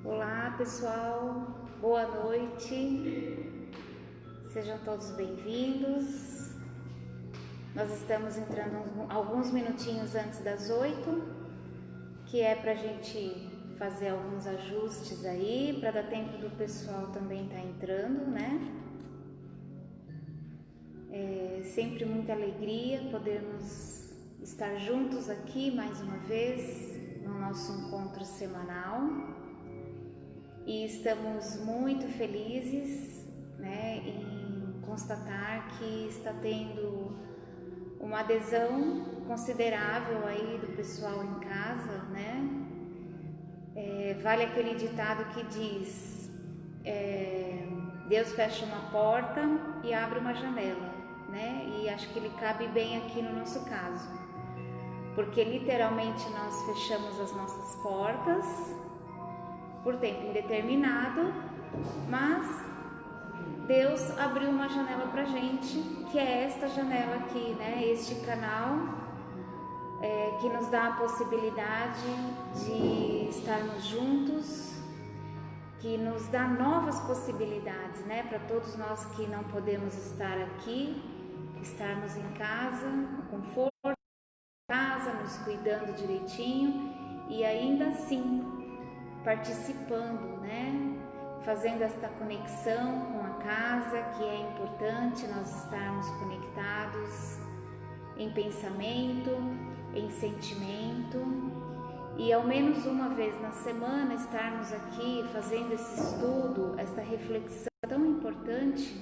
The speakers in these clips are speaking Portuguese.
Olá pessoal, boa noite, sejam todos bem-vindos. Nós estamos entrando alguns minutinhos antes das 8, que é para a gente fazer alguns ajustes aí, para dar tempo do pessoal também estar entrando, né? É sempre muita alegria podermos estar juntos aqui mais uma vez no nosso encontro semanal. E estamos muito felizes, né, em constatar que está tendo uma adesão considerável aí do pessoal em casa, né? Vale aquele ditado que diz: Deus fecha uma porta e abre uma janela, né? E acho que ele cabe bem aqui no nosso caso, porque literalmente nós fechamos as nossas portas por tempo indeterminado, mas Deus abriu uma janela pra gente, que é esta janela aqui, né? Este canal que nos dá a possibilidade de estarmos juntos, que nos dá novas possibilidades, né? Para todos nós que não podemos estar aqui, estarmos em casa, no conforto, em casa, nos cuidando direitinho e ainda assim participando, né? Fazendo esta conexão com a casa, que é importante nós estarmos conectados em pensamento, em sentimento, e ao menos uma vez na semana estarmos aqui fazendo esse estudo, esta reflexão tão importante,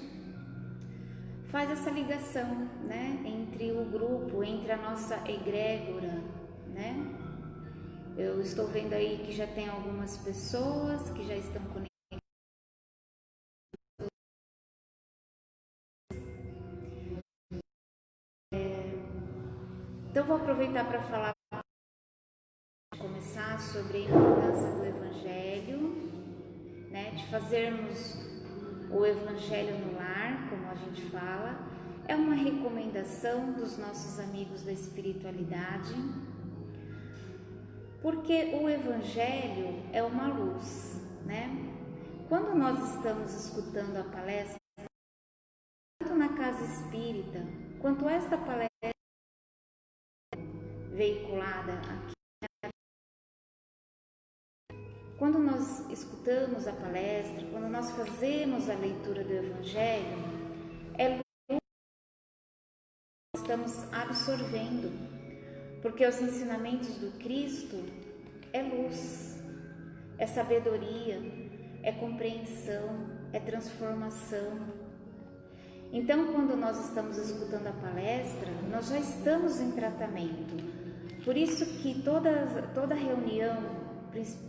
faz essa ligação, né? Entre o grupo, entre a nossa egrégora, né? Eu estou vendo aí que já tem algumas pessoas que já estão conectadas. Então vou aproveitar para começar sobre a importância do Evangelho, né? De fazermos o Evangelho no lar, como a gente fala. É uma recomendação dos nossos amigos da espiritualidade, porque o Evangelho é uma luz, né? Quando nós estamos escutando a palestra, tanto na casa espírita, quanto esta palestra veiculada aqui, quando nós escutamos a palestra, quando nós fazemos a leitura do Evangelho, é luz que estamos absorvendo, porque os ensinamentos do Cristo é luz, é sabedoria, é compreensão, é transformação. Então, quando nós estamos escutando a palestra, nós já estamos em tratamento. Por isso que toda reunião,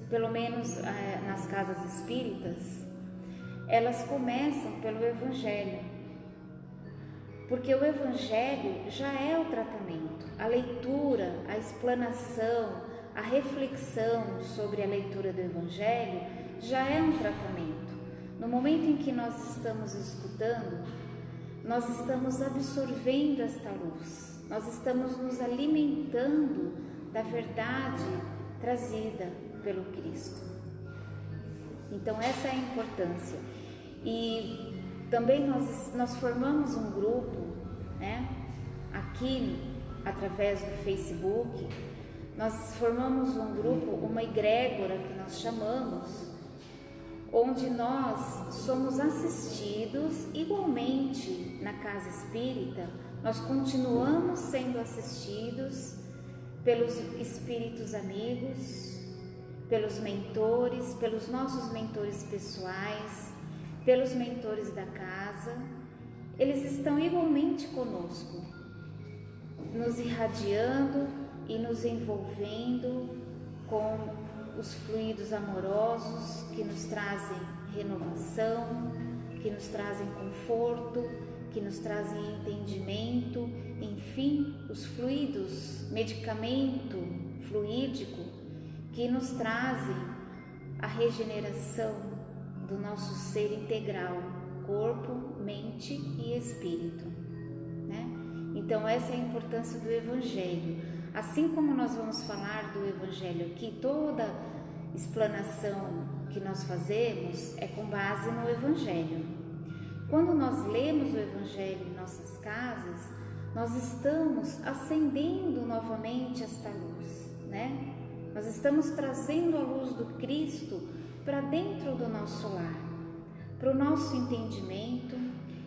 pelo menos nas casas espíritas, elas começam pelo Evangelho. Porque o Evangelho já é o tratamento. A leitura, a explanação, a reflexão sobre a leitura do Evangelho já é um tratamento. No momento em que nós estamos escutando, nós estamos absorvendo esta luz, nós estamos nos alimentando da verdade trazida pelo Cristo. Então essa é a importância. E também nós formamos um grupo, né? Aqui através do Facebook, nós formamos um grupo, uma egrégora que nós chamamos, onde nós somos assistidos igualmente na casa espírita. Nós continuamos sendo assistidos pelos espíritos amigos, pelos mentores, pelos nossos mentores pessoais, pelos mentores da casa. Eles estão igualmente conosco, nos irradiando e nos envolvendo com os fluidos amorosos que nos trazem renovação, que nos trazem conforto, que nos trazem entendimento, enfim, os fluidos, medicamento fluídico que nos trazem a regeneração do nosso ser integral, corpo, mente e espírito, né? Então essa é a importância do Evangelho. Assim como nós vamos falar do Evangelho aqui, toda explanação que nós fazemos é com base no Evangelho. Quando nós lemos o Evangelho em nossas casas, nós estamos acendendo novamente esta luz, né? Nós estamos trazendo a luz do Cristo para dentro do nosso lar, para o nosso entendimento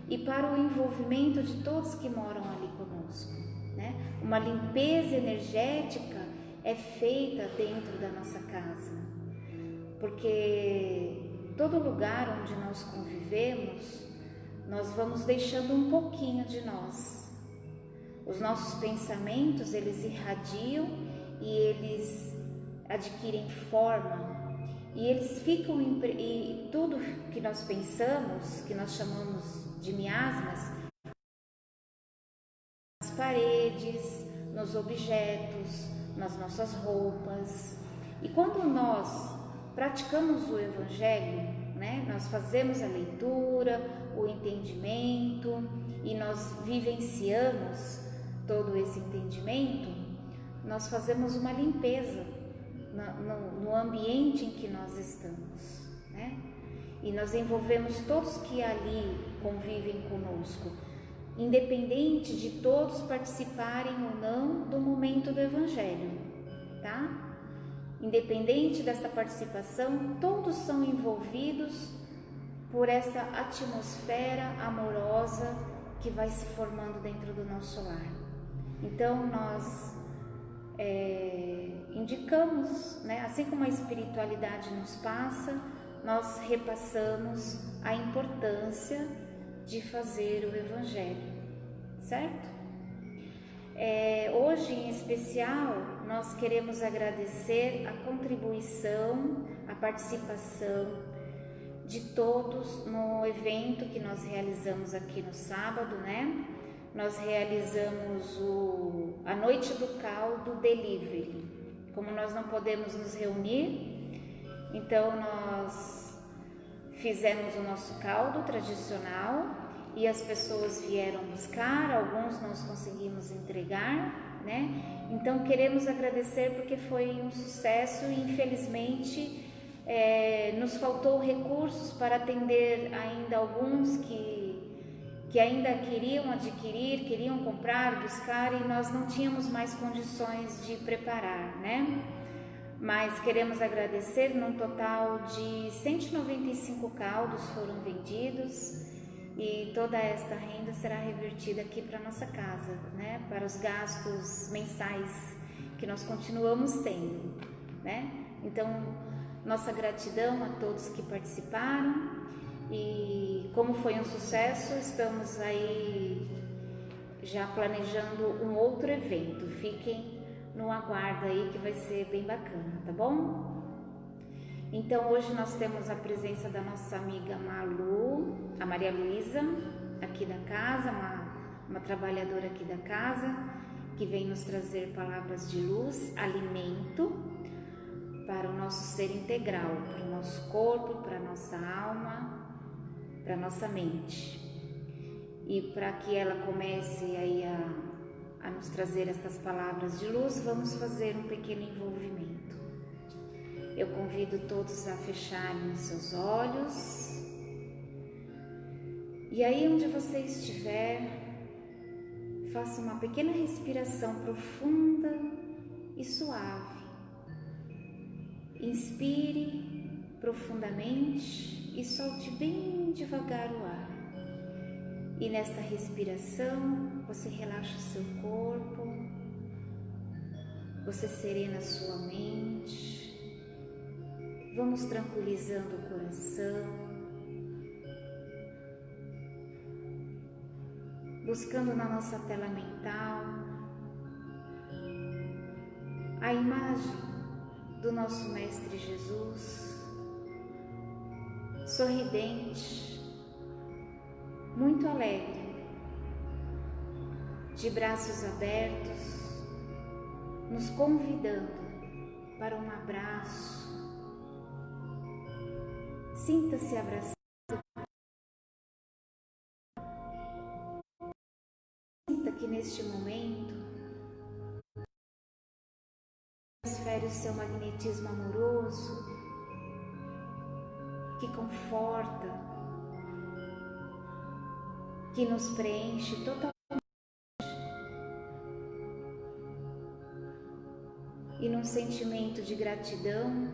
e para o envolvimento de todos que moram ali conosco, né? Uma limpeza energética é feita dentro da nossa casa, porque todo lugar onde nós convivemos, nós vamos deixando um pouquinho de nós. Os nossos pensamentos, eles irradiam e eles adquirem forma e eles ficam e tudo que nós pensamos, que nós chamamos de miasmas, nas paredes, nos objetos, nas nossas roupas. E quando nós praticamos o Evangelho, né, nós fazemos a leitura, o entendimento e nós vivenciamos todo esse entendimento, nós fazemos uma limpeza no ambiente em que nós estamos, né? E nós envolvemos todos que ali convivem conosco, independente de todos participarem ou não do momento do Evangelho, tá? Independente dessa participação, todos são envolvidos por essa atmosfera amorosa que vai se formando dentro do nosso lar. Então nós indicamos, né, assim como a espiritualidade nos passa, nós repassamos a importância de fazer o Evangelho, certo? Hoje em especial nós queremos agradecer a contribuição, a participação de todos no evento que nós realizamos aqui no sábado, né? Nós realizamos a Noite do Caldo Delivery. Como nós não podemos nos reunir, então nós fizemos o nosso caldo tradicional e as pessoas vieram buscar, alguns nós conseguimos entregar, né? Então queremos agradecer porque foi um sucesso e infelizmente nos faltou recursos para atender ainda alguns que ainda queriam adquirir, queriam comprar, buscar e nós não tínhamos mais condições de preparar, né? Mas queremos agradecer, num total de 195 caldos foram vendidos e toda esta renda será revertida aqui para nossa casa, né? Para os gastos mensais que nós continuamos tendo, né? Então, nossa gratidão a todos que participaram. E como foi um sucesso, estamos aí já planejando um outro evento. Fiquem no aguardo aí que vai ser bem bacana, tá bom? Então hoje nós temos a presença da nossa amiga Malu, a Maria Luísa, aqui da casa, uma trabalhadora aqui da casa, que vem nos trazer palavras de luz, alimento para o nosso ser integral, para o nosso corpo, para a nossa alma, para nossa mente. E para que ela comece aí a nos trazer estas palavras de luz, vamos fazer um pequeno envolvimento. Eu convido todos a fecharem os seus olhos. E aí onde você estiver, faça uma pequena respiração profunda e suave. Inspire profundamente e solte bem devagar o ar. E nesta respiração, você relaxa o seu corpo, você serena a sua mente, vamos tranquilizando o coração, buscando na nossa tela mental a imagem do nosso Mestre Jesus, sorridente, muito alegre, de braços abertos, nos convidando para um abraço. Sinta-se abraçado. Sinta que neste momento transfere transfere o seu magnetismo amoroso, que conforta, que nos preenche totalmente. E num sentimento de gratidão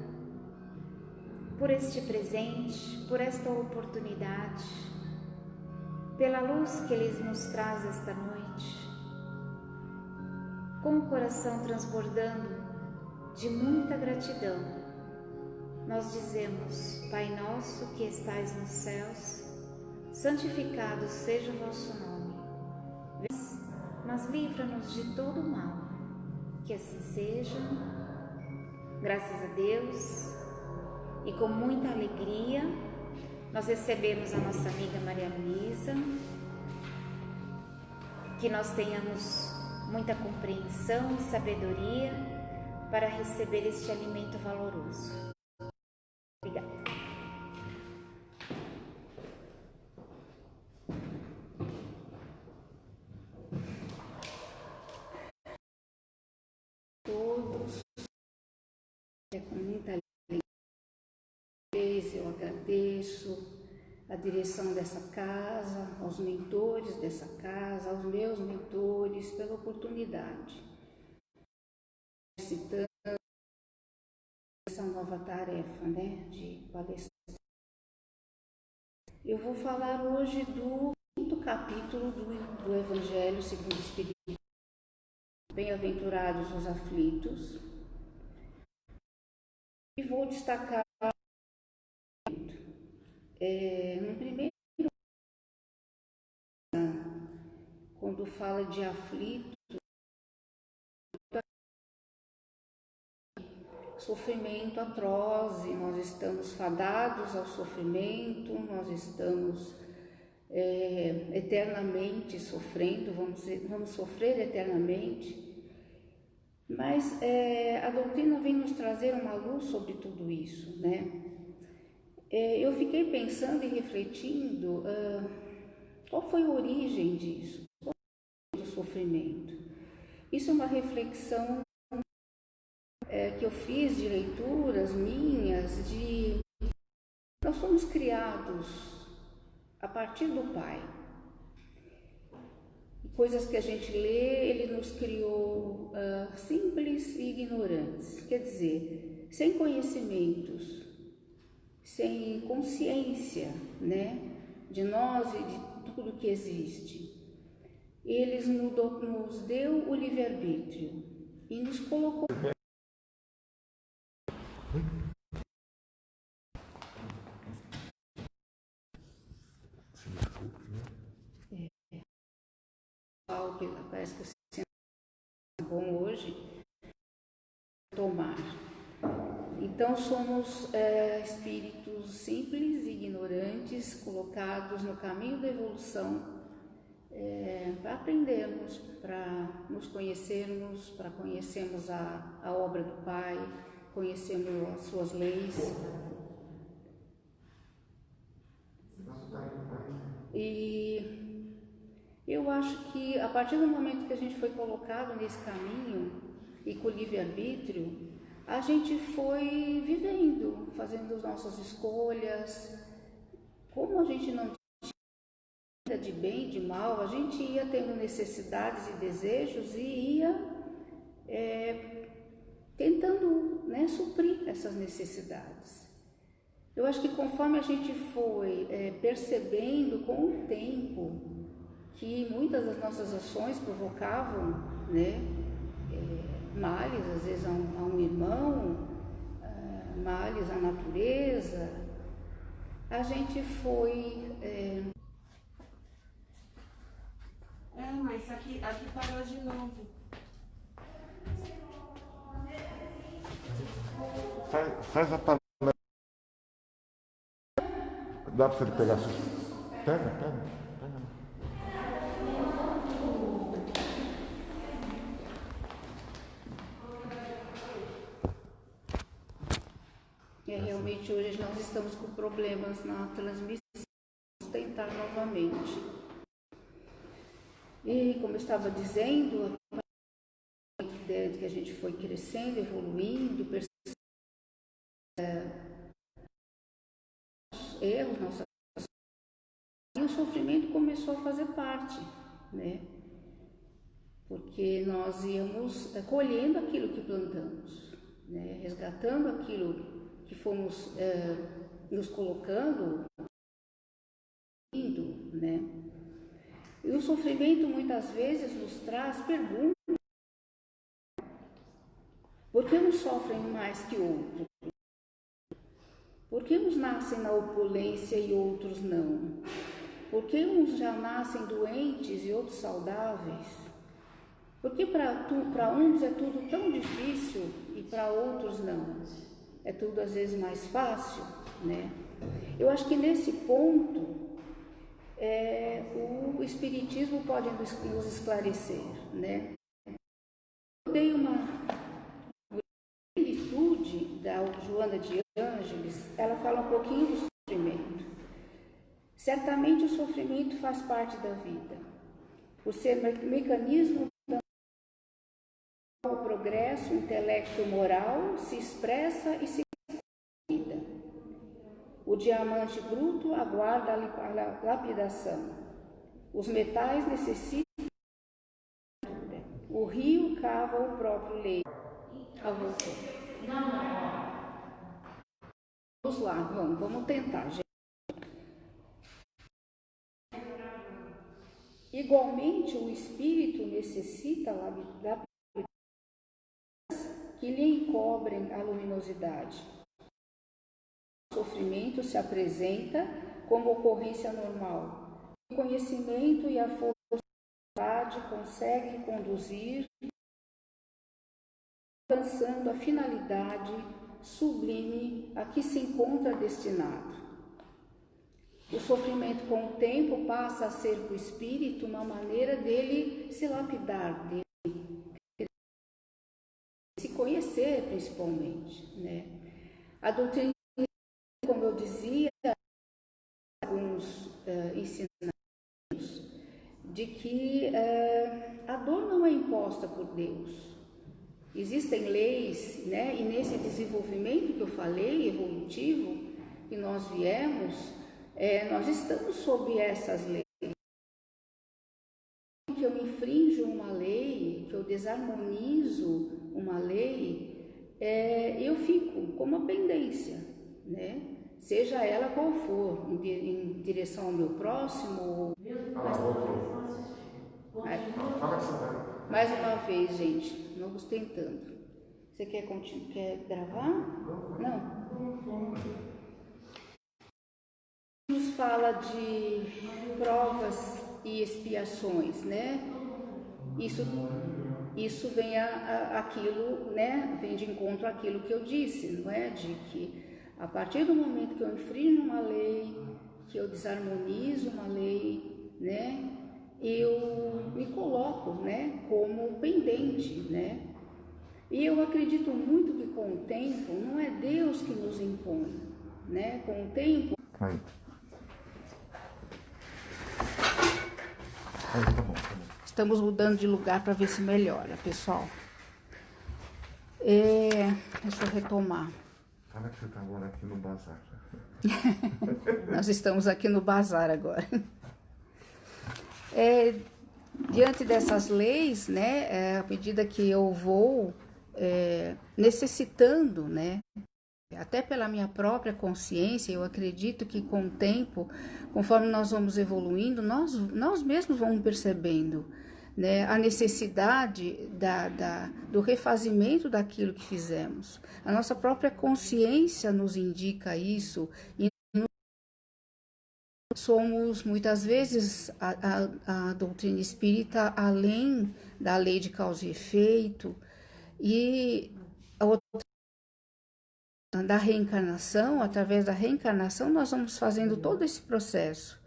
por este presente, por esta oportunidade, pela luz que Ele nos traz esta noite, com o coração transbordando de muita gratidão, nós dizemos: Pai nosso que estais nos céus, santificado seja o vosso nome, mas livra-nos de todo o mal. Que assim seja, graças a Deus, e com muita alegria, nós recebemos a nossa amiga Maria Luísa, que nós tenhamos muita compreensão e sabedoria para receber este alimento valoroso. Obrigada. Todos, com muita alegria, eu agradeço a direção dessa casa, aos mentores dessa casa, aos meus mentores, pela oportunidade. Citando essa nova tarefa, de palestrar. Eu vou falar hoje do quinto capítulo do Evangelho segundo o Espiritismo. Bem-aventurados os aflitos, e vou destacar no primeiro, quando fala de aflito, sofrimento atroz, e nós estamos fadados ao sofrimento, nós estamos eternamente sofrendo, vamos sofrer eternamente. Mas a doutrina vem nos trazer uma luz sobre tudo isso, eu fiquei pensando e refletindo qual foi a origem disso, do sofrimento. Isso é uma reflexão que eu fiz de leituras minhas, nós somos criados a partir do Pai. Coisas que a gente lê, Ele nos criou simples e ignorantes, quer dizer, sem conhecimentos, sem consciência, de nós e de tudo que existe. Ele nos deu o livre-arbítrio e nos colocou. Parece que o sistema é bom hoje tomar. Então somos espíritos simples e ignorantes, colocados no caminho da evolução, para aprendermos, para nos conhecermos, para conhecermos a obra do Pai, conhecermos as suas leis. E eu acho que a partir do momento que a gente foi colocado nesse caminho e com o livre-arbítrio, a gente foi vivendo, fazendo as nossas escolhas. Como a gente não tinha de bem, de mal, a gente ia tendo necessidades e desejos e ia tentando suprir essas necessidades. Eu acho que conforme a gente foi percebendo com o tempo que muitas das nossas ações provocavam males, às vezes a um irmão, males à natureza, a gente foi... mas aqui parou de novo. Faz a palavra. Dá para ele pegar? Pega. Realmente hoje nós estamos com problemas na transmissão, vamos tentar novamente. E como eu estava dizendo, momento que a gente foi crescendo, evoluindo, erros, nossas, e o sofrimento começou a fazer parte, né? Porque nós íamos colhendo aquilo que plantamos, né? Resgatando aquilo que fomos nos colocando, né? E o sofrimento muitas vezes nos traz perguntas: por que uns sofrem mais que outros? Por que uns nascem na opulência e outros não? Por que uns já nascem doentes e outros saudáveis? Por que para uns é tudo tão difícil e para outros não? É tudo às vezes mais fácil, né? Eu acho que nesse ponto o Espiritismo pode nos esclarecer, né? Eu dei uma plenitude da Joana de Ângeles, ela fala um pouquinho do sofrimento. Certamente o sofrimento faz parte da vida, por ser mecanismo o progresso intelecto-moral se expressa e se vida. O diamante bruto aguarda a lapidação. Os metais necessitam. O rio cava o próprio leito. Vamos lá, vamos tentar, gente. Igualmente, o espírito necessita que lhe encobrem a luminosidade. O sofrimento se apresenta como ocorrência normal. O conhecimento e a força da vontade conseguem conduzir, alcançando a finalidade sublime a que se encontra destinado. O sofrimento, com o tempo, passa a ser para o espírito uma maneira dele se lapidar, dele se conhecer, principalmente, né? A doutrina, como eu dizia, alguns ensinamentos de que a dor não é imposta por Deus. Existem leis, né? E nesse desenvolvimento que eu falei, evolutivo, que nós viemos, nós estamos sob essas leis. Que eu infrinjo uma lei, que eu desarmonizo uma lei, eu fico com uma pendência, né? Seja ela qual for, em direção ao meu próximo. Mais uma vez, gente, vamos tentando. Você quer gravar? Não. Nos fala de provas e expiações, né? Isso vem aquilo, né? Vem de encontro àquilo que eu disse, não é? De que a partir do momento que eu infringo uma lei, que eu desarmonizo uma lei, né? Eu me coloco, né? Como pendente, né? E eu acredito muito que com o tempo não é Deus que nos impõe, né? Com o tempo. Aí. Tá bom. Estamos mudando de lugar para ver se melhora, pessoal. Deixa eu retomar. Fala que você está agora aqui no bazar. Nós estamos aqui no bazar agora. Diante dessas leis, né, à medida que eu vou necessitando, né, até pela minha própria consciência, eu acredito que com o tempo, conforme nós vamos evoluindo, nós mesmos vamos percebendo, né, a necessidade do refazimento daquilo que fizemos. A nossa própria consciência nos indica isso e somos muitas vezes a doutrina espírita além da lei de causa e efeito e a outra da reencarnação. Através da reencarnação nós vamos fazendo todo esse processo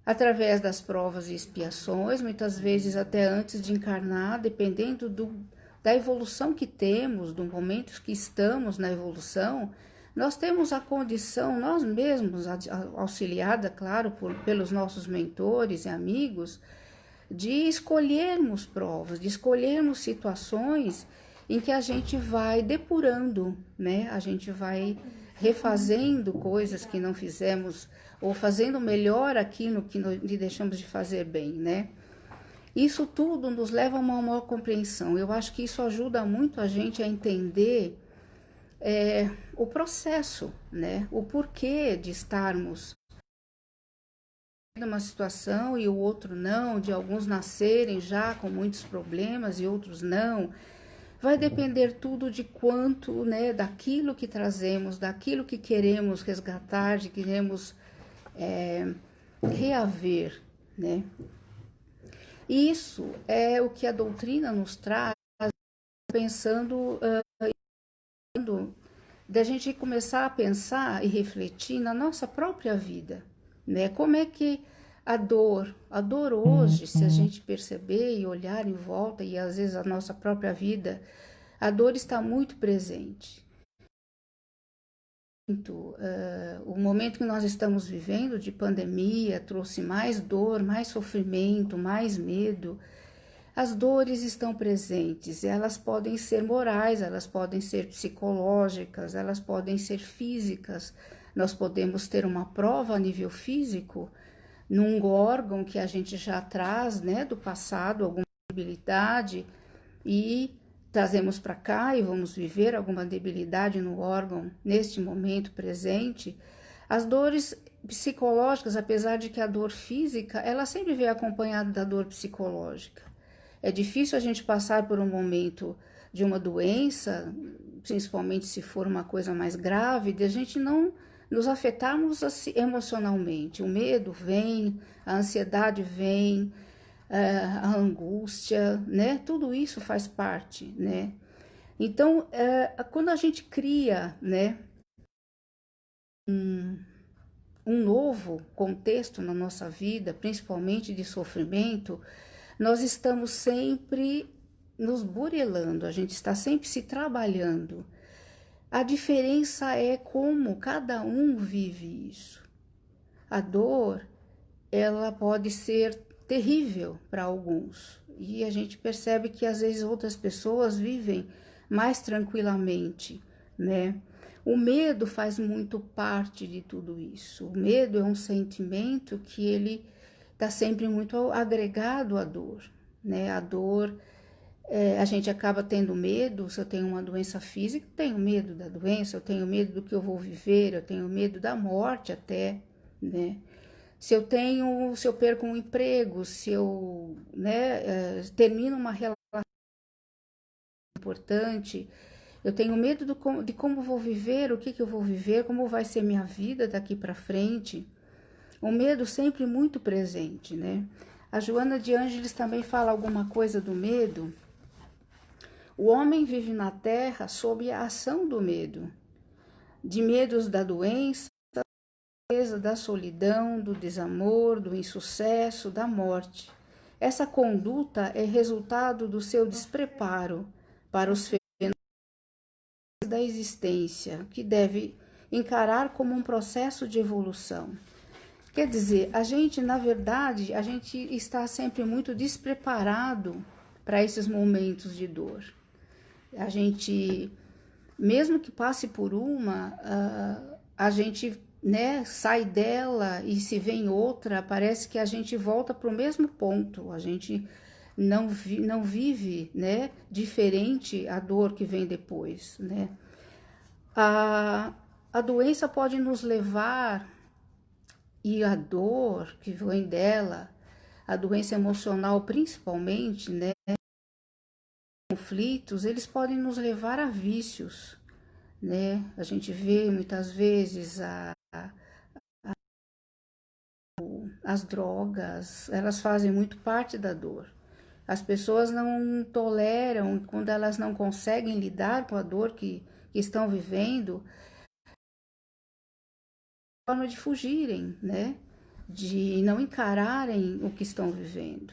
através das provas e expiações, muitas vezes até antes de encarnar, dependendo da evolução que temos, do momento que estamos na evolução. Nós temos a condição, nós mesmos, auxiliada, claro, pelos nossos mentores e amigos, de escolhermos provas, de escolhermos situações em que a gente vai depurando, né? A gente vai refazendo coisas que não fizemos ou fazendo melhor aquilo que deixamos de fazer bem, né? Isso tudo nos leva a uma maior compreensão. Eu acho que isso ajuda muito a gente a entender o processo, né? O porquê de estarmos numa situação e o outro não, de alguns nascerem já com muitos problemas e outros não. Vai depender tudo de quanto, né, daquilo que trazemos, daquilo que queremos resgatar, de queremos reaver, né? Isso é o que a doutrina nos traz, pensando, da gente começar a pensar e refletir na nossa própria vida, né? Como é que a dor hoje, se a gente perceber e olhar em volta, e às vezes a nossa própria vida, a dor está muito presente. O momento que nós estamos vivendo de pandemia trouxe mais dor, mais sofrimento, mais medo. As dores estão presentes, elas podem ser morais, elas podem ser psicológicas, elas podem ser físicas. Nós podemos ter uma prova a nível físico, num órgão que a gente já traz, né, do passado, alguma debilidade, e trazemos para cá e vamos viver alguma debilidade no órgão neste momento presente. As dores psicológicas, apesar de que a dor física, ela sempre vem acompanhada da dor psicológica. É difícil a gente passar por um momento de uma doença, principalmente se for uma coisa mais grave, de a gente não nos afetarmos emocionalmente. O medo vem, a ansiedade vem, a angústia, né? Tudo isso faz parte, né? Então, quando a gente cria, né, um novo contexto na nossa vida, principalmente de sofrimento, nós estamos sempre nos burelando, a gente está sempre se trabalhando. A diferença é como cada um vive isso. A dor, ela pode ser terrível para alguns, e a gente percebe que às vezes outras pessoas vivem mais tranquilamente, né? O medo faz muito parte de tudo isso. O medo é um sentimento que ele está sempre muito agregado à dor, né? A dor, a gente acaba tendo medo. Se eu tenho uma doença física, eu tenho medo da doença, eu tenho medo do que eu vou viver, eu tenho medo da morte até, né? Se eu perco um emprego, se eu, né, termino uma relação importante, eu tenho medo de como vou viver, o que eu vou viver, como vai ser minha vida daqui para frente. O medo sempre muito presente, né? A Joana de Ângeles também fala alguma coisa do medo. O homem vive na terra sob a ação do medo, de medos da doença, da solidão, do desamor, do insucesso, da morte. Essa conduta é resultado do seu despreparo para os fenômenos da existência, que deve encarar como um processo de evolução. Quer dizer, a gente, na verdade, a gente está sempre muito despreparado para esses momentos de dor. A gente, mesmo que passe por a gente, né, sai dela e se vê em outra, parece que a gente volta para o mesmo ponto. A gente não vive, né, diferente a dor que vem depois, né? A doença pode nos levar, e a dor que vem dela, a doença emocional principalmente, né, conflitos, eles podem nos levar a vícios, né? A gente vê muitas vezes as drogas, elas fazem muito parte da dor. As pessoas não toleram, quando elas não conseguem lidar com a dor que estão vivendo, forma de fugirem, né? De não encararem o que estão vivendo.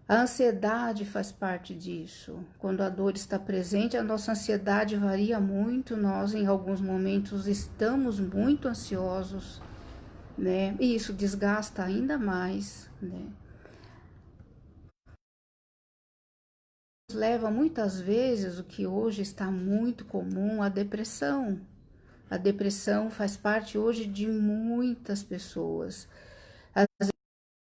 A ansiedade faz parte disso. Quando a dor está presente, a nossa ansiedade varia muito. Nós, em alguns momentos, estamos muito ansiosos, né? E isso desgasta ainda mais, né? leva muitas vezes, o que hoje está muito comum, a depressão. A depressão faz parte hoje de muitas pessoas. Às vezes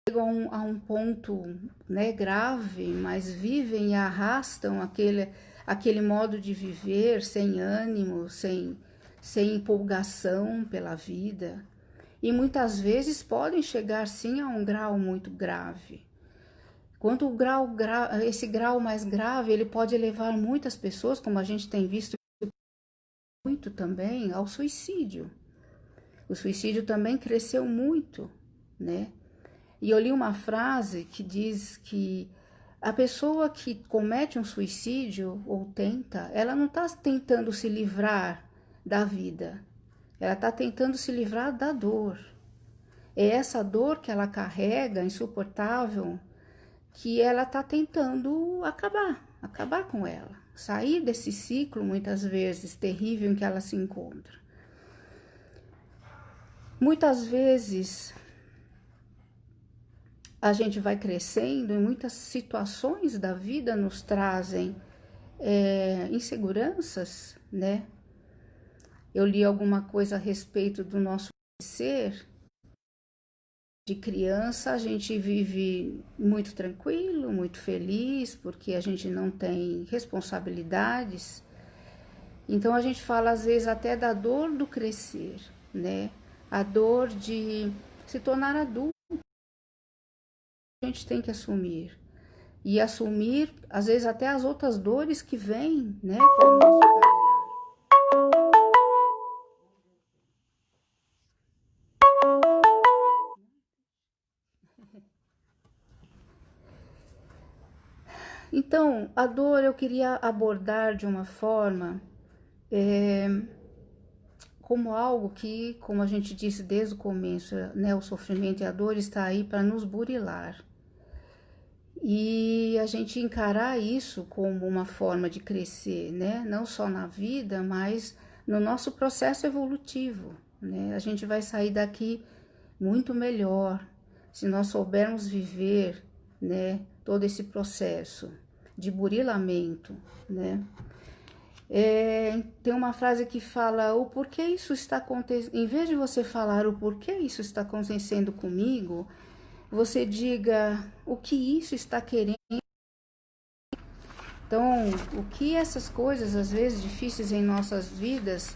chegam a um ponto, né, grave, mas vivem e arrastam aquele modo de viver sem ânimo, sem empolgação pela vida. E muitas vezes podem chegar sim a um grau muito grave. Quanto esse grau mais grave, ele pode levar muitas pessoas, como a gente tem visto muito também, ao suicídio. O suicídio também cresceu muito, né? E eu li uma frase que diz que a pessoa que comete um suicídio ou tenta, ela não está tentando se livrar da vida, ela está tentando se livrar da dor. É essa dor que ela carrega, insuportável, que ela está tentando acabar com ela, sair desse ciclo, muitas vezes, terrível em que ela se encontra. Muitas vezes, a gente vai crescendo e muitas situações da vida nos trazem inseguranças, né? Eu li alguma coisa a respeito do nosso ser. De criança, a gente vive muito tranquilo, muito feliz, porque a gente não tem responsabilidades. Então, a gente fala, às vezes, até da dor do crescer, né? A dor de se tornar adulto. A gente tem que assumir. E assumir, às vezes, até as outras dores que vêm, né? Com o nosso caminhar. Então, a dor eu queria abordar de uma forma como algo que, como a gente disse desde o começo, né, o sofrimento e a dor está aí para nos burilar. E a gente encarar isso como uma forma de crescer, né, não só na vida, mas no nosso processo evolutivo, né? A gente vai sair daqui muito melhor se nós soubermos viver, né, todo esse processo de burilamento, né? Tem uma frase que fala o porquê isso está acontecendo. Em vez de você falar o porquê isso está acontecendo comigo, você diga o que isso está querendo. Então, o que essas coisas, às vezes difíceis em nossas vidas,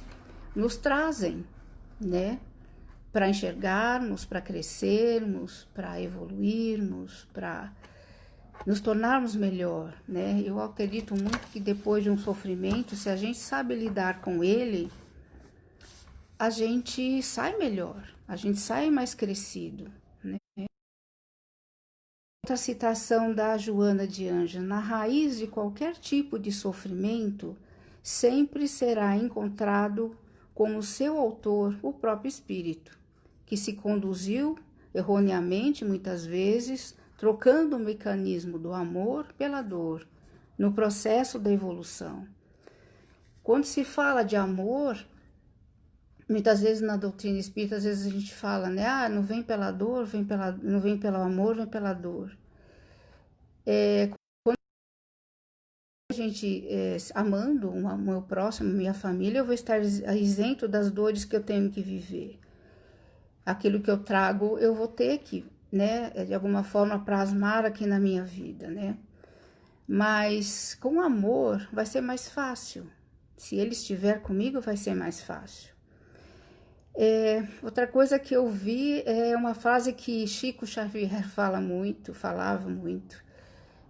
nos trazem, né? Para enxergarmos, para crescermos, para evoluirmos, para nos tornarmos melhor, né? Eu acredito muito que depois de um sofrimento, se a gente sabe lidar com ele, a gente sai melhor, a gente sai mais crescido, né? Outra citação da Joana de Ângeles: na raiz de qualquer tipo de sofrimento, sempre será encontrado como seu autor o próprio espírito, que se conduziu erroneamente muitas vezes, trocando o mecanismo do amor pela dor, no processo da evolução. Quando se fala de amor, muitas vezes na doutrina espírita, às vezes a gente fala, né? Não vem pela dor, não vem pelo amor, vem pela dor. Quando a gente amando o meu próximo, minha família, eu vou estar isento das dores que eu tenho que viver. Aquilo que eu trago, eu vou ter que, né, de alguma forma plasmar aqui na minha vida, né? Mas com amor vai ser mais fácil. Se ele estiver comigo, vai ser mais fácil. Outra coisa que eu vi é uma frase que Chico Xavier falava muito.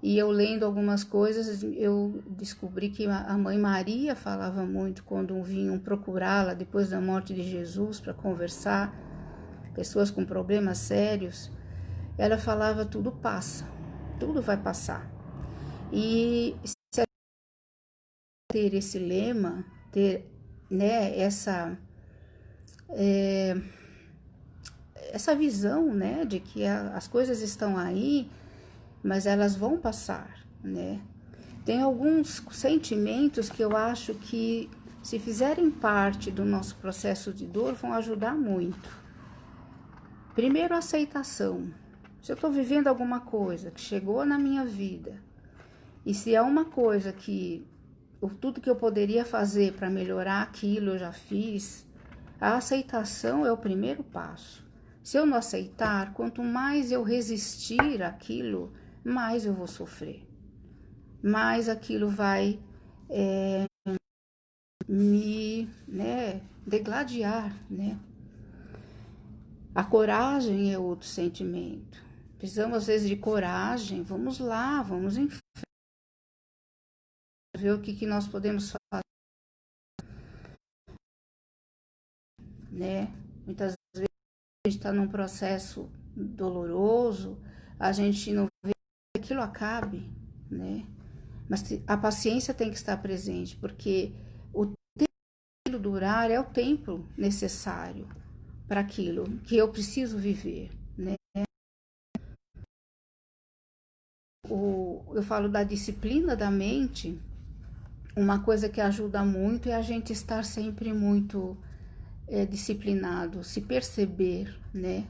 E eu lendo algumas coisas, eu descobri que a Mãe Maria falava muito quando vinham procurá-la depois da morte de Jesus para conversar, pessoas com problemas sérios. Ela falava, tudo passa, tudo vai passar. E se a gente ter esse lema, ter, né, essa visão, né, de que as coisas estão aí, mas elas vão passar, né? Tem alguns sentimentos que eu acho que, se fizerem parte do nosso processo de dor, vão ajudar muito. Primeiro, a aceitação. Se eu estou vivendo alguma coisa que chegou na minha vida E se é uma coisa que tudo que eu poderia fazer para melhorar aquilo eu já fiz, a aceitação é o primeiro passo. Se eu não aceitar, quanto mais eu resistir àquilo, mais eu vou sofrer. Mais aquilo vai me degladiar, né? A coragem é outro sentimento. Precisamos, às vezes, de coragem. Vamos lá, vamos em frente. Ver o que nós podemos fazer, né? Muitas vezes a gente está num processo doloroso, a gente não vê que aquilo acabe, né? Mas a paciência tem que estar presente, porque o tempo durar é o tempo necessário para aquilo que eu preciso viver, né? Eu falo da disciplina da mente. Uma coisa que ajuda muito é a gente estar sempre muito disciplinado, se perceber, né?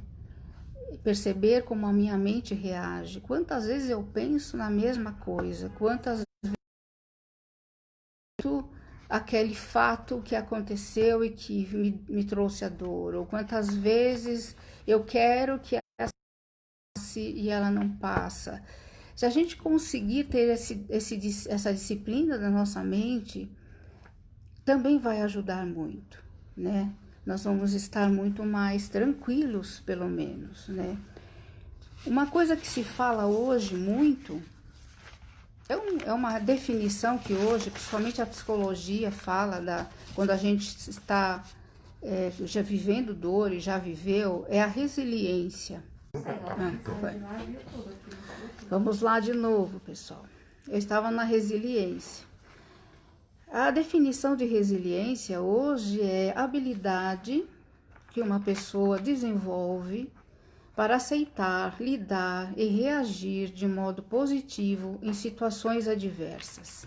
Perceber como a minha mente reage. Quantas vezes eu penso na mesma coisa, quantas vezes aquele fato que aconteceu e que me trouxe a dor, ou quantas vezes eu quero que ela passe e ela não passa. Se a gente conseguir ter essa disciplina da nossa mente, também vai ajudar muito, né? Nós vamos estar muito mais tranquilos, pelo menos, né? Uma coisa que se fala hoje muito, é uma definição que hoje, principalmente a psicologia fala, quando a gente está já vivendo dor e já viveu, é a resiliência. Vamos lá de novo, pessoal. Eu estava na resiliência. A definição de resiliência hoje é a habilidade que uma pessoa desenvolve para aceitar, lidar e reagir de modo positivo em situações adversas,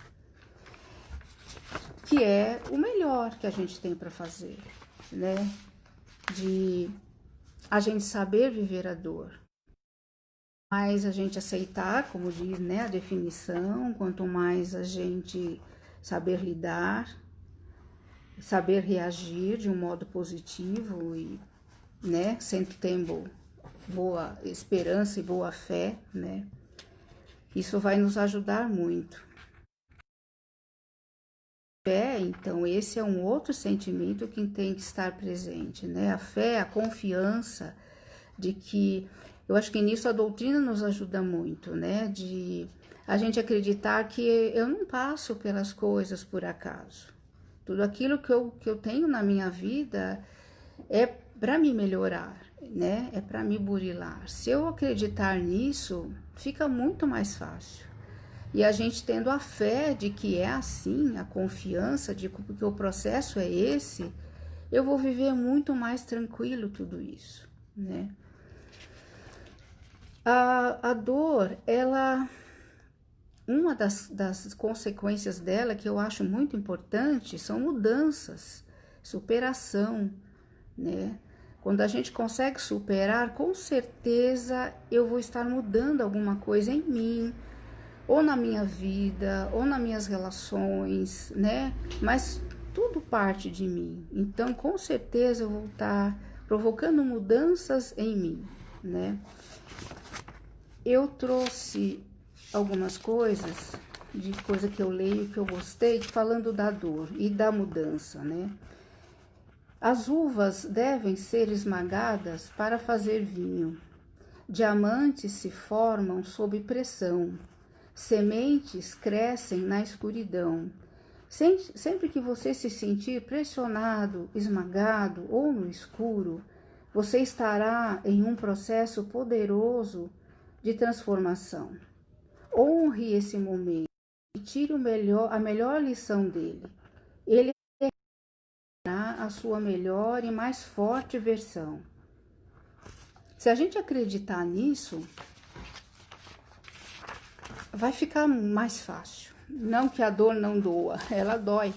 que é o melhor que a gente tem para fazer, né? De a gente saber viver a dor. Mais a gente aceitar, como diz, né, a definição, quanto mais a gente saber lidar, saber reagir de um modo positivo e, né, sempre tendo boa esperança e boa fé, né, isso vai nos ajudar muito. Fé, então, esse é um outro sentimento que tem que estar presente, né, a fé, a confiança de que, eu acho que nisso a doutrina nos ajuda muito, né, de a gente acreditar que eu não passo pelas coisas por acaso. Tudo aquilo que eu tenho na minha vida é para me melhorar, né? É para me burilar. Se eu acreditar nisso, fica muito mais fácil. E a gente tendo a fé de que é assim, a confiança de que o processo é esse, eu vou viver muito mais tranquilo tudo isso, né? A dor, uma das consequências dela, que eu acho muito importante, são mudanças, superação, né? Quando a gente consegue superar, com certeza eu vou estar mudando alguma coisa em mim, ou na minha vida, ou nas minhas relações, né? Mas tudo parte de mim. Então, com certeza eu vou estar provocando mudanças em mim, né? Eu trouxe algumas coisas, de coisa que eu leio, que eu gostei, falando da dor e da mudança, né? As uvas devem ser esmagadas para fazer vinho. Diamantes se formam sob pressão. Sementes crescem na escuridão. Sempre que você se sentir pressionado, esmagado ou no escuro, você estará em um processo poderoso de transformação. Honre esse momento e tire a melhor lição dele. Ele será a sua melhor e mais forte versão. Se a gente acreditar nisso, vai ficar mais fácil. Não que a dor não doa, ela dói.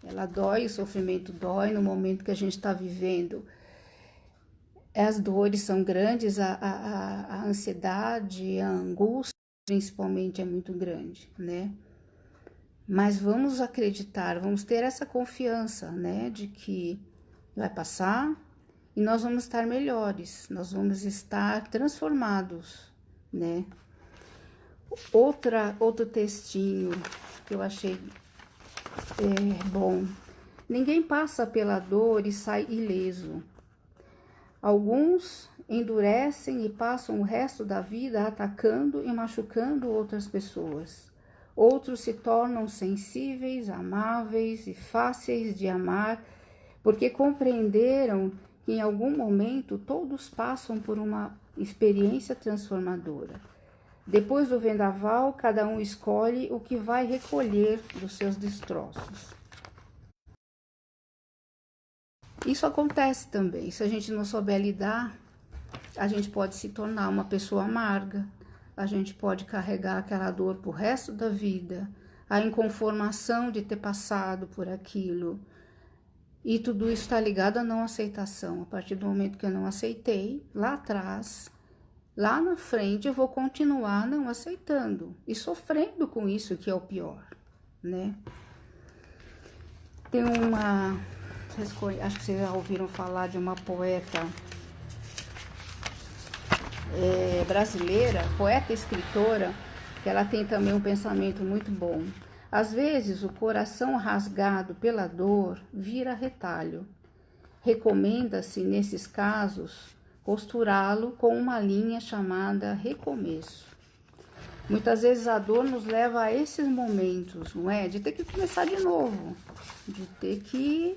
Ela dói, o sofrimento dói no momento que a gente está vivendo. As dores são grandes, a ansiedade, a angústia, principalmente é muito grande, né? Mas vamos acreditar, vamos ter essa confiança, né, de que vai passar e nós vamos estar melhores, nós vamos estar transformados, né? Outro textinho que eu achei bom. Ninguém passa pela dor e sai ileso. Alguns endurecem e passam o resto da vida atacando e machucando outras pessoas. Outros se tornam sensíveis, amáveis e fáceis de amar, porque compreenderam que em algum momento todos passam por uma experiência transformadora. Depois do vendaval, cada um escolhe o que vai recolher dos seus destroços. Isso acontece também. Se a gente não souber lidar, a gente pode se tornar uma pessoa amarga, a gente pode carregar aquela dor pro resto da vida, a inconformação de ter passado por aquilo. E tudo isso está ligado à não aceitação. A partir do momento que eu não aceitei, lá atrás, lá na frente, eu vou continuar não aceitando e sofrendo com isso, que é o pior, né? Tem uma... Acho que vocês já ouviram falar de uma poeta brasileira, poeta e escritora, que ela tem também um pensamento muito bom. Às vezes, o coração rasgado pela dor vira retalho. Recomenda-se, nesses casos, costurá-lo com uma linha chamada recomeço. Muitas vezes a dor nos leva a esses momentos, não é? De ter que começar de novo, de ter que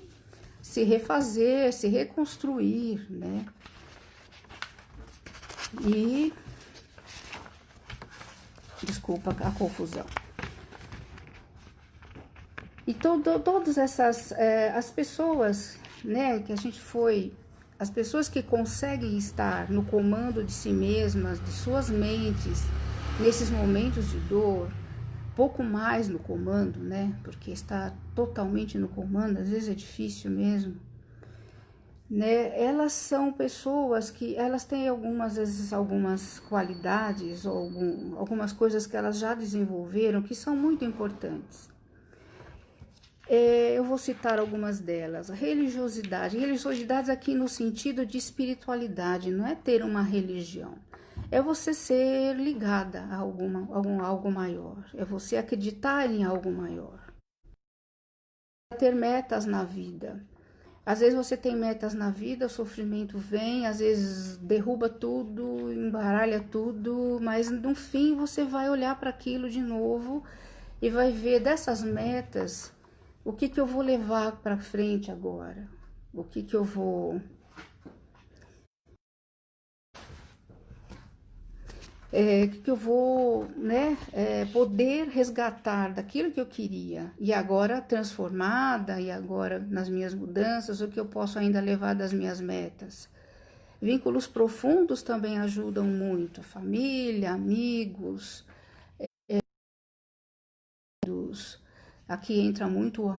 se refazer, se reconstruir, né? E desculpa a confusão. E todas essas as pessoas, né, que a gente foi, as pessoas que conseguem estar no comando de si mesmas, de suas mentes, nesses momentos de dor, pouco mais no comando, né? Porque estar totalmente no comando às vezes é difícil mesmo, né? Elas são pessoas que elas têm algumas vezes algumas qualidades ou algumas coisas que elas já desenvolveram que são muito importantes. Eu vou citar algumas delas. A religiosidade aqui no sentido de espiritualidade, não é ter uma religião. É você ser ligada a algo maior, é você acreditar em algo maior. Ter metas na vida. Às vezes você tem metas na vida, o sofrimento vem, às vezes derruba tudo, embaralha tudo, mas no fim você vai olhar para aquilo de novo e vai ver dessas metas, o que eu vou levar para frente agora, o que eu vou... que eu vou, né, poder resgatar daquilo que eu queria e agora transformada e agora nas minhas mudanças, o que eu posso ainda levar das minhas metas. Vínculos profundos também ajudam muito, família, amigos, aqui entra muito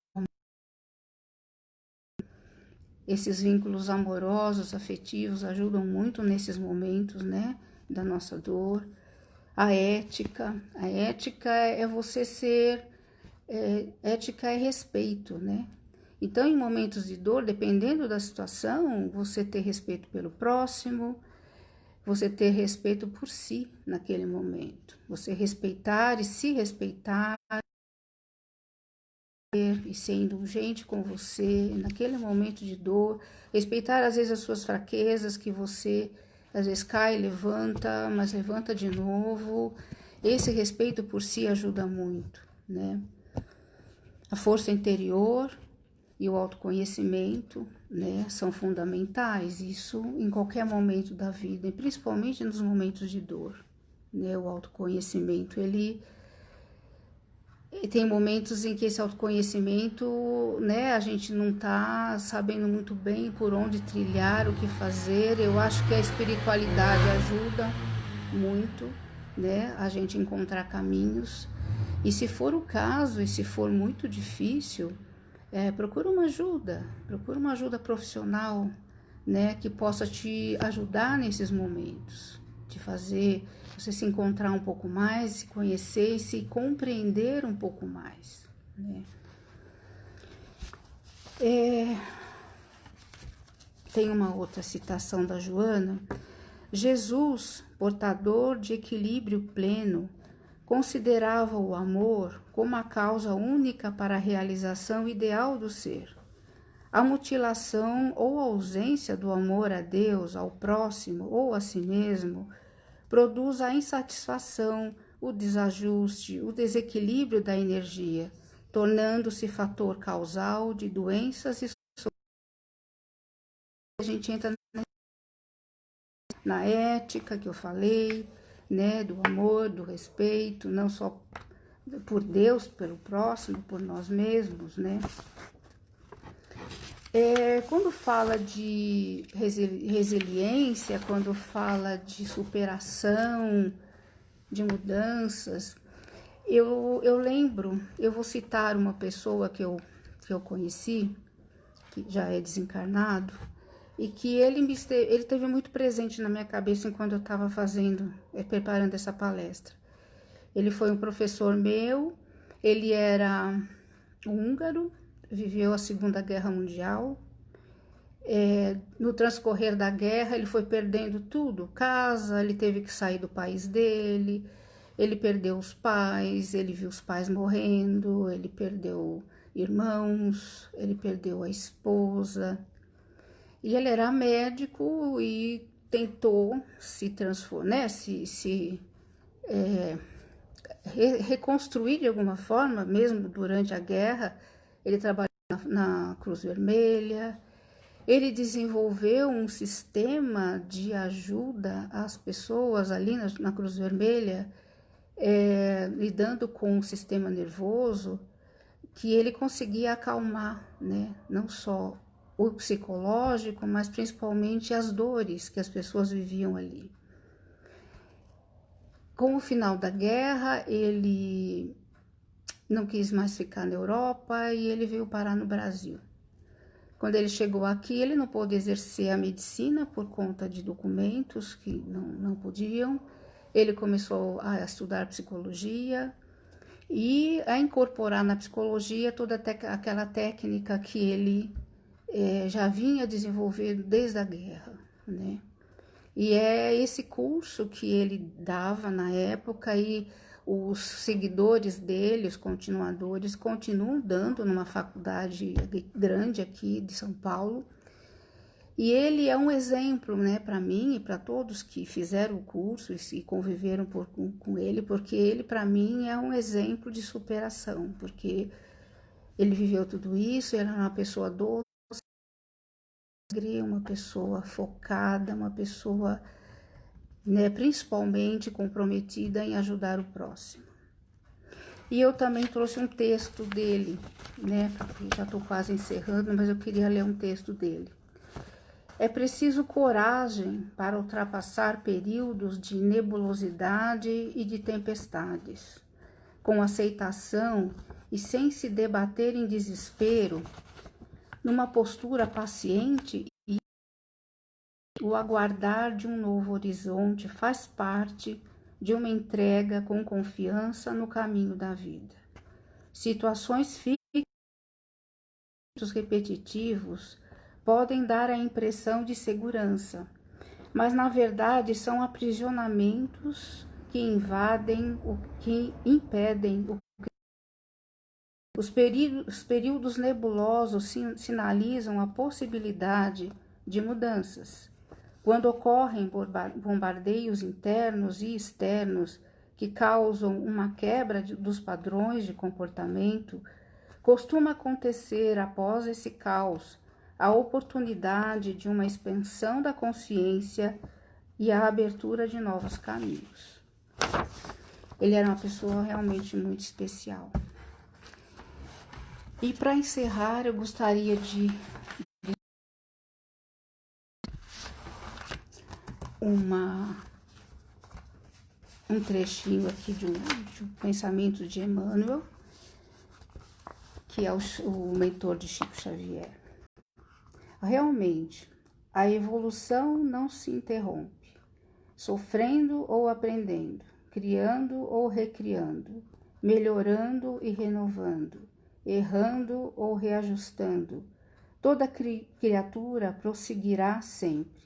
esses vínculos amorosos, afetivos, ajudam muito nesses momentos, né, da nossa dor. A ética é você ser, ética é respeito, né? Então, em momentos de dor, dependendo da situação, você ter respeito pelo próximo, você ter respeito por si naquele momento, você respeitar e se respeitar e ser indulgente com você naquele momento de dor, respeitar às vezes as suas fraquezas, que você às vezes cai, levanta, mas levanta de novo. Esse respeito por si ajuda muito, né? A força interior e o autoconhecimento, né, são fundamentais, isso em qualquer momento da vida, e principalmente nos momentos de dor, né? O autoconhecimento, ele tem momentos em que esse autoconhecimento, né, a gente não tá sabendo muito bem por onde trilhar, o que fazer. Eu acho que a espiritualidade ajuda muito, né, a gente encontrar caminhos. E se for o caso, e se for muito difícil, procura uma ajuda profissional, né, que possa te ajudar nesses momentos, de fazer você se encontrar um pouco mais, se conhecer e se compreender um pouco mais, né? Tem uma outra citação da Joana. Jesus, portador de equilíbrio pleno, considerava o amor como a causa única para a realização ideal do ser. A mutilação ou a ausência do amor a Deus, ao próximo ou a si mesmo produz a insatisfação, o desajuste, o desequilíbrio da energia, tornando-se fator causal de doenças e a gente entra na ética que eu falei, né, do amor, do respeito, não só por Deus, pelo próximo, por nós mesmos, né? Quando fala de resiliência, quando fala de superação, de mudanças, eu lembro, eu vou citar uma pessoa que eu conheci, que já é desencarnado, e que ele esteve muito presente na minha cabeça enquanto eu estava preparando essa palestra. Ele foi um professor meu, ele era húngaro, viveu a Segunda Guerra Mundial. No transcorrer da guerra, ele foi perdendo tudo, casa, ele teve que sair do país dele, ele perdeu os pais, ele viu os pais morrendo, ele perdeu irmãos, ele perdeu a esposa. E ele era médico e tentou se transformar, reconstruir de alguma forma, mesmo durante a guerra. Ele trabalhou na Cruz Vermelha, ele desenvolveu um sistema de ajuda às pessoas ali na Cruz Vermelha, lidando com o sistema nervoso, que ele conseguia acalmar, né? Não só o psicológico, mas principalmente as dores que as pessoas viviam ali. Com o final da guerra, ele não quis mais ficar na Europa e ele veio parar no Brasil. Quando ele chegou aqui, ele não pôde exercer a medicina por conta de documentos que não podiam. Ele começou a estudar psicologia e a incorporar na psicologia toda aquela técnica que ele já vinha desenvolvendo desde a guerra, né? E é esse curso que ele dava na época e os seguidores dele, os continuadores, continuam dando numa faculdade grande aqui de São Paulo. E ele é um exemplo, né, para mim e para todos que fizeram o curso e conviveram com ele, porque ele, para mim, é um exemplo de superação, porque ele viveu tudo isso, ele era uma pessoa doce, uma pessoa focada, uma pessoa, né, principalmente comprometida em ajudar o próximo. E eu também trouxe um texto dele, né, porque já estou quase encerrando, mas eu queria ler um texto dele. É preciso coragem para ultrapassar períodos de nebulosidade e de tempestades, com aceitação e sem se debater em desespero, numa postura paciente, e o aguardar de um novo horizonte faz parte de uma entrega com confiança no caminho da vida. Situações fixas, repetitivos, podem dar a impressão de segurança, mas na verdade são aprisionamentos que invadem, que impedem o Os períodos nebulosos sinalizam a possibilidade de mudanças. Quando ocorrem bombardeios internos e externos que causam uma quebra dos padrões de comportamento, costuma acontecer após esse caos a oportunidade de uma expansão da consciência e a abertura de novos caminhos. Ele era uma pessoa realmente muito especial. E para encerrar, eu gostaria de um trechinho aqui de um pensamento de Emmanuel, que é o mentor de Chico Xavier. Realmente, a evolução não se interrompe. sofrendo ou aprendendo, criando ou recriando, melhorando e renovando, errando ou reajustando. Toda criatura prosseguirá sempre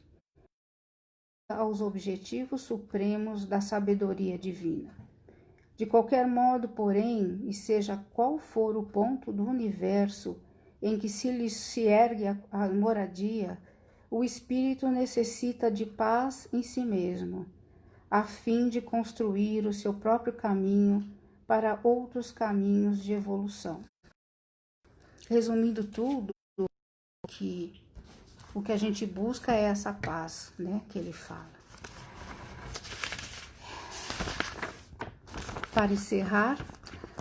aos objetivos supremos da sabedoria divina. De qualquer modo, porém, e seja qual for o ponto do universo em que se ergue a moradia, o espírito necessita de paz em si mesmo, a fim de construir o seu próprio caminho para outros caminhos de evolução. Resumindo tudo, o que a gente busca é essa paz, né, que ele fala. Para encerrar,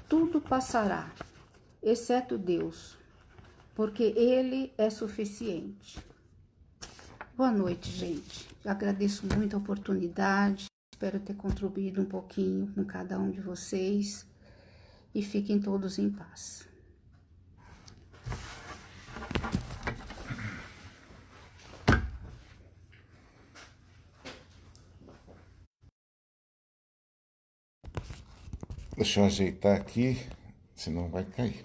tudo passará, exceto Deus, porque Ele é suficiente. Boa noite, gente. Eu agradeço muito a oportunidade, espero ter contribuído um pouquinho com cada um de vocês e fiquem todos em paz. Deixa eu ajeitar aqui, senão vai cair.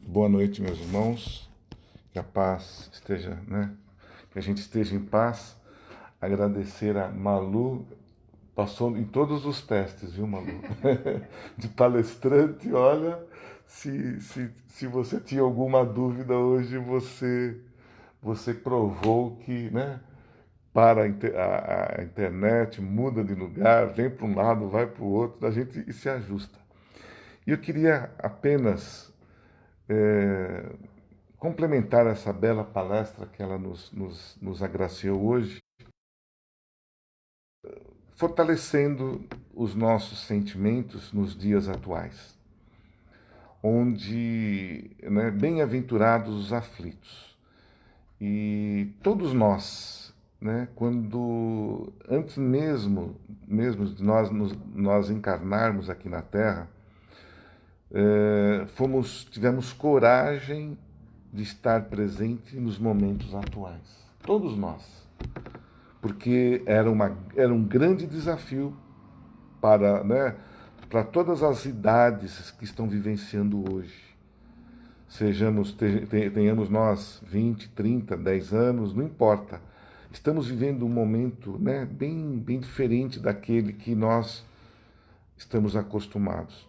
Boa noite, meus irmãos. Que a paz esteja, né? Que a gente esteja em paz. Agradecer a Malu, passou em todos os testes, viu, Malu? De palestrante, olha, se você tinha alguma dúvida hoje, você provou que, né? Para a internet, muda de lugar, vem para um lado, vai para o outro, a gente se ajusta. E eu queria apenas complementar essa bela palestra que ela nos agraciou hoje, fortalecendo os nossos sentimentos nos dias atuais, onde, né, bem-aventurados os aflitos. E todos nós, né, quando antes mesmo de nós encarnarmos aqui na Terra, tivemos coragem de estar presente nos momentos atuais. Todos nós. Porque era um grande desafio para, né, para todas as idades que estão vivenciando hoje. Tenhamos nós 20, 30, 10 anos, não importa. Estamos vivendo um momento, né, bem diferente daquele que nós estamos acostumados.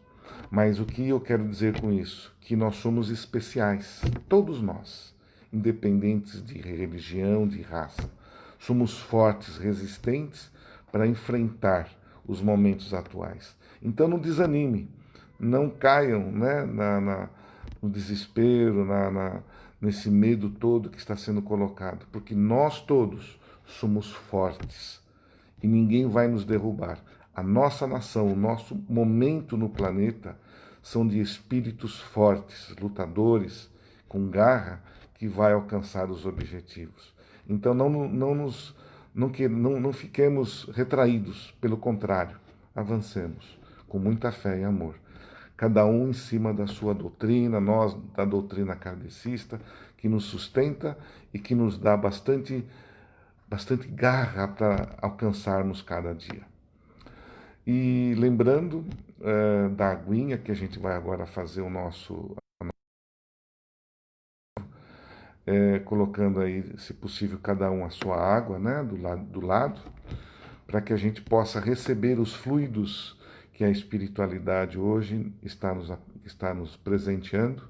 Mas o que eu quero dizer com isso? Que nós somos especiais, todos nós, independentes de religião, de raça. Somos fortes, resistentes para enfrentar os momentos atuais. Então não desanime, não caiam, né, no desespero, nesse medo todo que está sendo colocado, porque nós todos somos fortes e ninguém vai nos derrubar. A nossa nação, o nosso momento no planeta são de espíritos fortes, lutadores, com garra, que vai alcançar os objetivos. Então não fiquemos retraídos, pelo contrário, avancemos com muita fé e amor. Cada um em cima da sua doutrina, nós da doutrina kardecista, que nos sustenta e que nos dá bastante garra para alcançarmos cada dia. E lembrando da aguinha, que a gente vai agora fazer o nosso... colocando aí, se possível, cada um a sua água, né, do lado, para que a gente possa receber os fluidos que a espiritualidade hoje está nos presenteando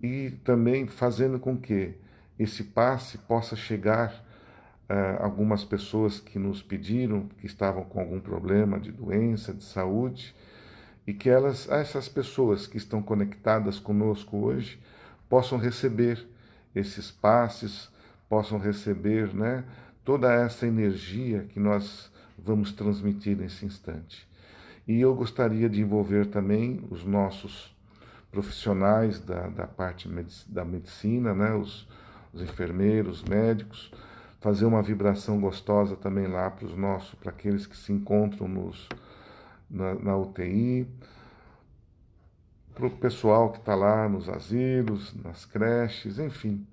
e também fazendo com que esse passe possa chegar algumas pessoas que nos pediram, que estavam com algum problema de doença, de saúde, e que essas pessoas que estão conectadas conosco hoje possam receber esses passes, possam receber, né, toda essa energia que nós vamos transmitir nesse instante. E eu gostaria de envolver também os nossos profissionais da parte da medicina, né, os enfermeiros, médicos, fazer uma vibração gostosa também lá para aqueles que se encontram na UTI, para o pessoal que está lá nos asilos, nas creches, enfim,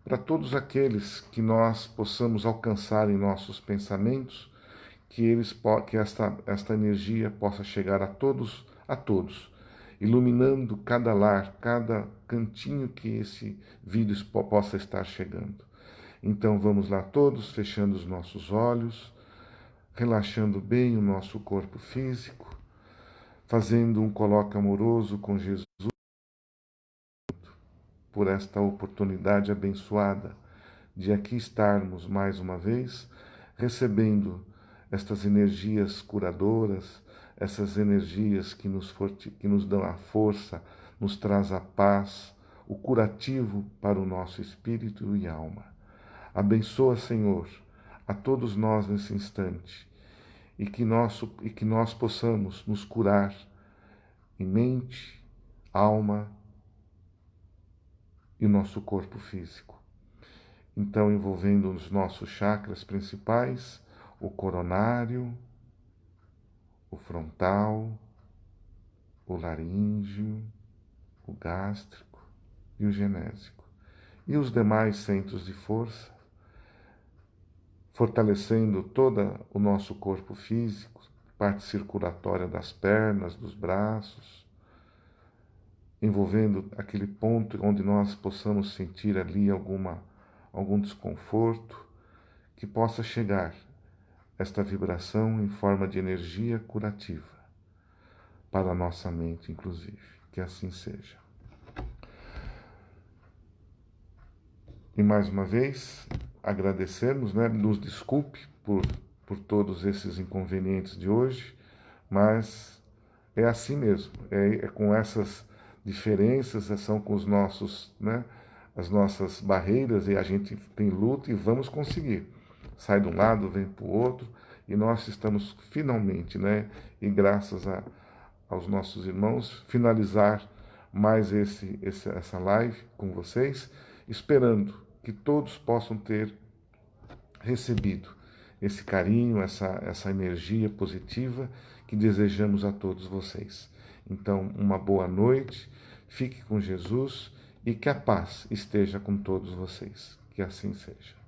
para todos aqueles que nós possamos alcançar em nossos pensamentos, que esta energia possa chegar a todos, iluminando cada lar, cada cantinho que esse vídeo possa estar chegando. Então vamos lá todos, fechando os nossos olhos, relaxando bem o nosso corpo físico, fazendo um coloque amoroso com Jesus por esta oportunidade abençoada de aqui estarmos mais uma vez, recebendo estas energias curadoras, essas energias que nos dão a força, nos traz a paz, o curativo para o nosso espírito e alma. Abençoa, Senhor, a todos nós nesse instante, e que nós possamos nos curar em mente, alma e o nosso corpo físico. Então, envolvendo os nossos chakras principais, o coronário, o frontal, o laríngeo, o gástrico e o genésico. E os demais centros de força, fortalecendo todo o nosso corpo físico, parte circulatória das pernas, dos braços, envolvendo aquele ponto onde nós possamos sentir ali algum desconforto, que possa chegar esta vibração em forma de energia curativa para a nossa mente, inclusive. Que assim seja. E mais uma vez, agradecemos, nos desculpe por todos esses inconvenientes de hoje, mas é assim mesmo, é com essas diferenças, são com os nossos, as nossas barreiras, e a gente tem luta e vamos conseguir. Sai de um lado, vem para o outro, e nós estamos finalmente, e graças aos nossos irmãos, finalizar mais essa live com vocês, esperando que todos possam ter recebido esse carinho, essa energia positiva que desejamos a todos vocês. Então, uma boa noite, fique com Jesus e que a paz esteja com todos vocês. Que assim seja.